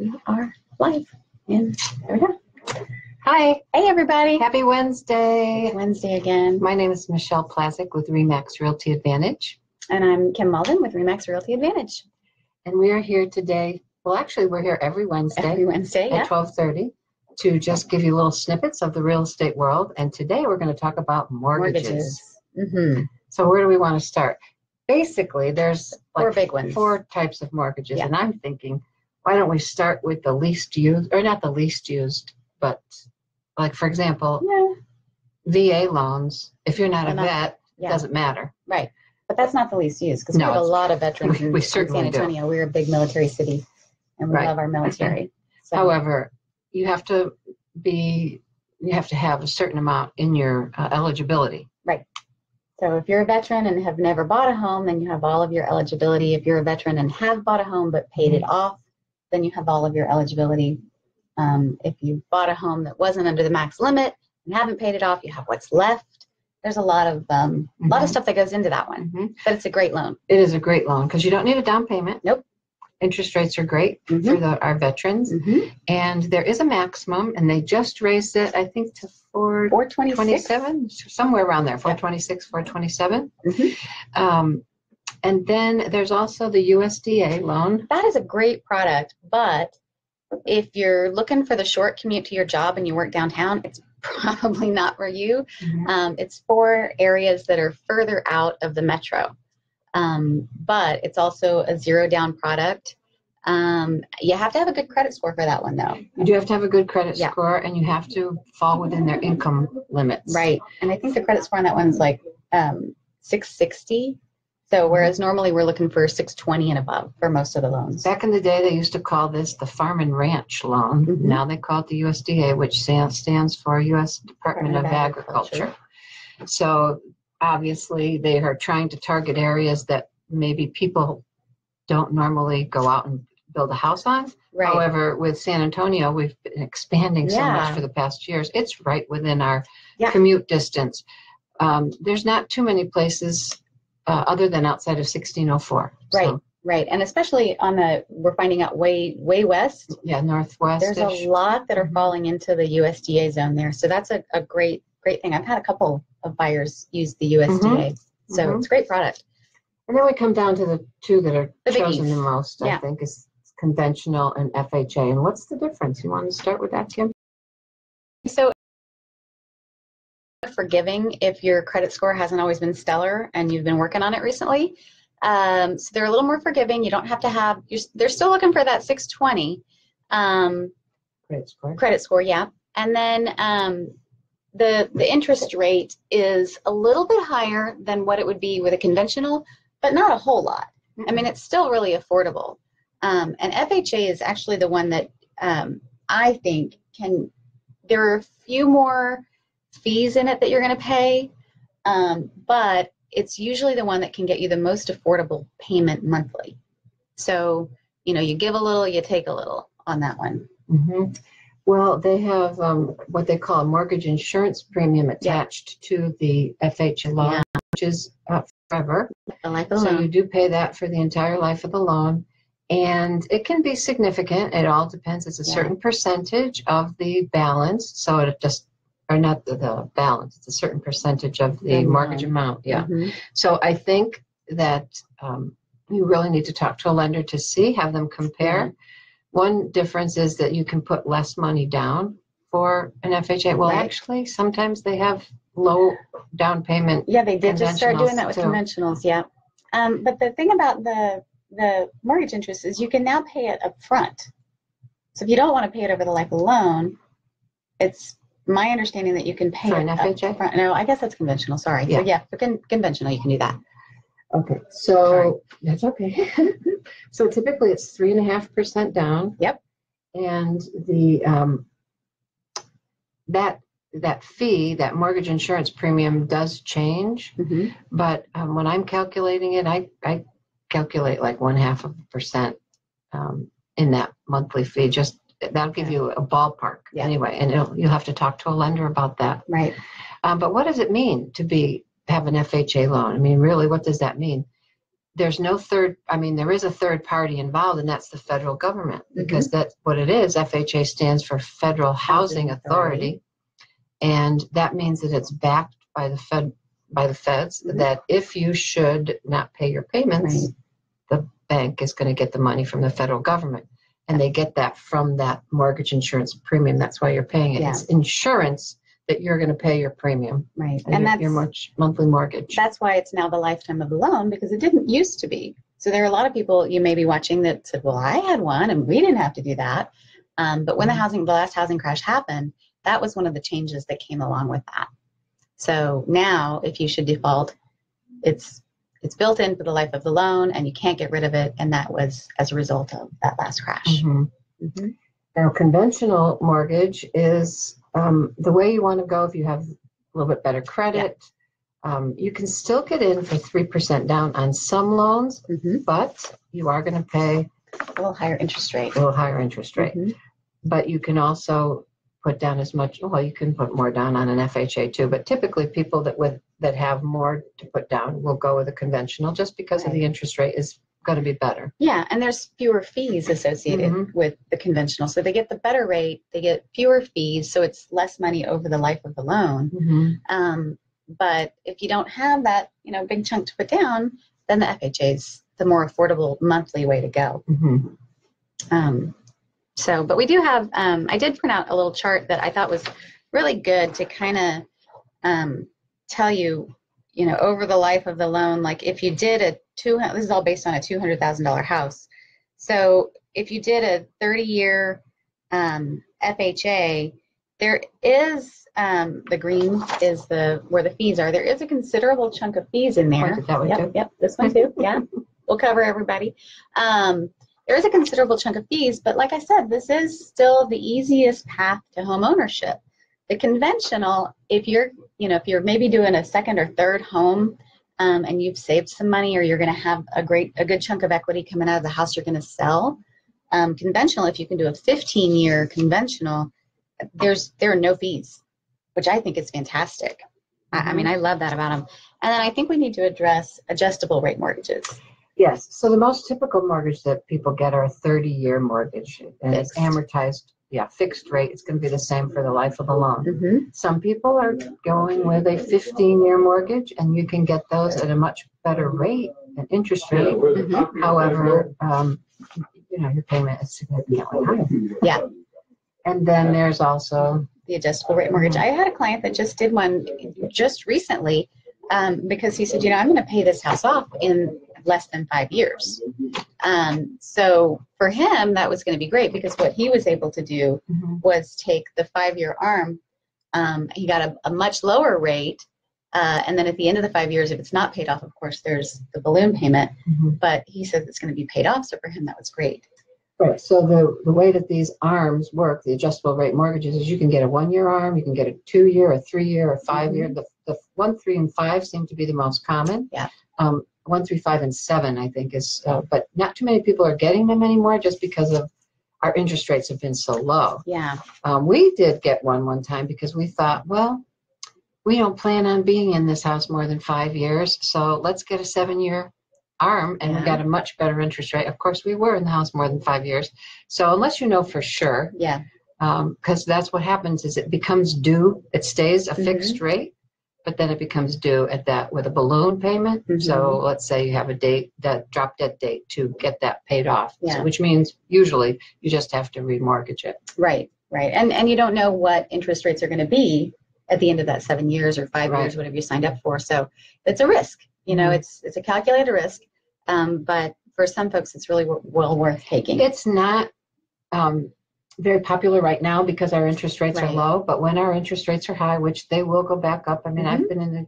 We are live. And there we go. Hi. Hey, everybody. Happy Wednesday. Wednesday again. My name is Michelle Plazik with RE/MAX Realty Advantage. And I'm Kim Malden with RE/MAX Realty Advantage. And we are here today. Well, actually, we're here every Wednesday. Every Wednesday, at 12:30 to just give you little snippets of the real estate world. And today we're going to talk about mortgages. Mm-hmm. So where do we want to start? Basically, there's like Four big ones. 4 types of mortgages. Yeah. And I'm thinking, why don't we start with the least used, or not the least used, but like, for example, VA loans. If you're not a vet, it doesn't matter. Right. But that's not the least used because we have a lot of veterans in San Antonio. Do. We're a big military city and we love our military. So. However, you have to have a certain amount in your eligibility. Right. So if you're a veteran and have never bought a home, then you have all of your eligibility. If you're a veteran and have bought a home but paid it off, then you have all of your eligibility. If you bought a home that wasn't under the max limit and haven't paid it off, you have what's left. There's a lot of stuff that goes into that one, but it's a great loan. It is a great loan because you don't need a down payment. Nope. Interest rates are great for our veterans, and there is a maximum, and they just raised it, I think, to 427, somewhere around there, 426, 427. And then there's also the USDA loan. That is a great product, but if you're looking for the short commute to your job and you work downtown, it's probably not for you. It's for areas that are further out of the metro. But it's also a zero down product. You have to have a good credit score for that one, though. You do have to have a good credit score, and you have to fall within their income limits. Right. And I think the credit score on that one's like 660. So whereas normally we're looking for 620 and above for most of the loans. Back in the day, they used to call this the Farm and Ranch loan. Now they call it the USDA, which stands for U.S. Department of Agriculture. So obviously they are trying to target areas that maybe people don't normally go out and build a house on. Right. However, with San Antonio, we've been expanding so much for the past years. It's right within our commute distance. There's not too many places other than outside of 1604. Right, right. And especially we're finding out way west. Yeah, northwest. There's a lot that are falling into the USDA zone there. So that's a great thing. I've had a couple of buyers use the USDA. So it's a great product. And then we come down to the 2 that are the chosen biggies. the most, I think, is conventional and FHA. And what's the difference? You want to start with that, Kim? So forgiving if your credit score hasn't always been stellar and you've been working on it recently. So they're a little more forgiving. You don't have to have, they're still looking for that 620 credit score, yeah. And then the interest rate is a little bit higher than what it would be with a conventional, but not a whole lot. I mean, it's still really affordable. And FHA is actually the one that I think there are a few more fees in it that you're going to pay, but it's usually the one that can get you the most affordable payment monthly. So, you give a little, you take a little on that one. Well, they have what they call a mortgage insurance premium attached to the FHA loan, which is forever. So you do pay that for the entire life of the loan. And it can be significant. It all depends. It's a certain percentage of the balance. So it just, or not the balance, it's a certain percentage of the mortgage amount. Yeah. So I think that you really need to talk to a lender to have them compare. One difference is that you can put less money down for an FHA. Well, actually, sometimes they have low down payment. Yeah, they did just start doing that with conventionals. Yeah. But the thing about the mortgage interest is you can now pay it up front. So if you don't want to pay it over the life of the loan, it's my understanding that you can pay it up FHA? Front. No, I guess that's conventional. Sorry. Yeah. So yeah, for conventional, you can do that. Okay. So that's okay. So typically it's 3.5% down. Yep. And the that fee, that mortgage insurance premium does change. But when I'm calculating it, I calculate like 0.5% in that monthly fee. Just that'll give you a ballpark anyway, and you'll have to talk to a lender about that. Right. But what does it mean to have an FHA loan? I mean, really, what does that mean? there's no third, I mean, there is a third party involved, and that's the federal government, because that's what it is. FHA stands for Federal Housing Authority, and that means that it's backed by the feds, that if you should not pay your payments, the bank is going to get the money from the federal government, and they get that from that mortgage insurance premium. That's why you're paying it. It's insurance that you're going to pay your premium, and that's your monthly mortgage. That's why it's now the lifetime of the loan, because it didn't used to be. So there are a lot of people you may be watching that said, well, I had one and we didn't have to do that. But when the last housing crash happened, that was one of the changes that came along with that. So now if you should default, it's built in for the life of the loan, and you can't get rid of it. And that was as a result of that last crash. Now, conventional mortgage is the way you want to go if you have a little bit better credit. You can still get in for 3% down on some loans, but you are going to pay a little higher interest rate. But you can also put down as much, well, you can put more down on an FHA too, but typically people that have more to put down will go with a conventional, just because of the interest rate is going to be better. Yeah, and there's fewer fees associated with the conventional. So they get the better rate, they get fewer fees, so it's less money over the life of the loan. But if you don't have that, big chunk to put down, then the FHA's the more affordable monthly way to go. But we do have, I did print out a little chart that I thought was really good to kind of tell you, over the life of the loan, like if you did this is all based on a $200,000 house. So if you did a 30-year FHA, there is, the green is where the fees are. There is a considerable chunk of fees in there. Yep, this one too, yeah. We'll cover everybody. There is a considerable chunk of fees, but like I said, this is still the easiest path to home ownership. The conventional, if you're maybe doing a second or third home, and you've saved some money, or you're going to have a good chunk of equity coming out of the house you're going to sell, conventional, if you can do a 15-year conventional, there are no fees, which I think is fantastic. I mean, I love that about them. And then I think we need to address adjustable rate mortgages. Yes. So the most typical mortgage that people get are a 30-year mortgage, and it's amortized. Yeah, fixed rate. It's going to be the same for the life of the loan. Some people are going with a 15-year mortgage, and you can get those at a much better rate, an interest rate. However, your payment is significantly higher. Yeah. And then there's also the adjustable rate mortgage. I had a client that just did one just recently, because he said, I'm going to pay this house off in less than 5 years. So for him, that was going to be great, because what he was able to do was take the 5-year ARM. He got a much lower rate. And then at the end of the 5 years, if it's not paid off, of course, there's the balloon payment. But he said it's going to be paid off. So for him, that was great. Right. So the way that these ARMs work, the adjustable rate mortgages, is you can get a 1-year ARM, you can get a 2-year, a 3-year, a 5-year. The 1, 3, and 5 seem to be the most common. Yeah. 1, 3, 5, and 7, I think is, but not too many people are getting them anymore, just because of our interest rates have been so low. Yeah. We did get one time because we thought, well, we don't plan on being in this house more than 5 years, so let's get a 7-year ARM, and we got a much better interest rate. Of course, we were in the house more than 5 years, so unless you know for sure, because that's what happens is it becomes due. It stays a fixed rate, but then it becomes due at that with a balloon payment. So let's say you have a date, that drop dead date to get that paid off, so, which means usually you just have to remortgage it. Right. And you don't know what interest rates are going to be at the end of that 7 years or 5 years, whatever you signed up for. So it's a risk. It's a calculated risk, but for some folks, it's really well worth taking. It's not very popular right now because our interest rates are low, but when our interest rates are high, which they will go back up. I mean, I've been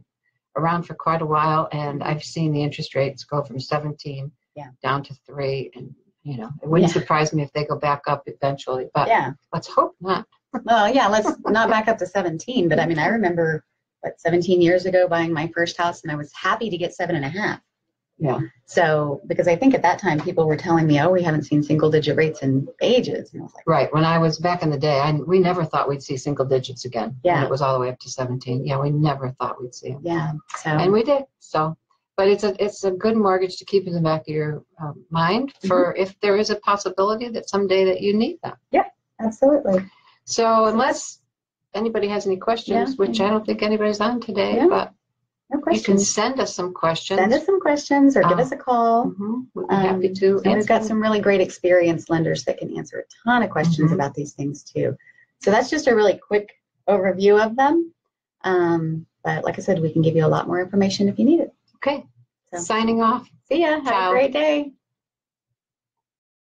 around for quite a while, and I've seen the interest rates go from 17 down to 3, and it wouldn't surprise me if they go back up eventually, but let's hope not. Well, let's not back up to 17, but I mean, I remember 17 years ago buying my first house, and I was happy to get 7.5. Yeah. So, because I think at that time people were telling me, we haven't seen single digit rates in ages. And I was like, right. When I was back in the day, we never thought we'd see single digits again. Yeah. And it was all the way up to 17. Yeah, we never thought we'd see them. Yeah. So. And we did. So, But it's a good mortgage to keep in the back of your mind for if there is a possibility that someday that you need them. Yeah, absolutely. So unless anybody has any questions, which I don't think anybody's on today, but no questions. You can send us some questions. Send us some questions or give us a call. We'd be happy to. And we've got some really great experienced lenders that can answer a ton of questions about these things too. So that's just a really quick overview of them. But like I said, we can give you a lot more information if you need it. Okay. So, signing off. See ya. Have a great day.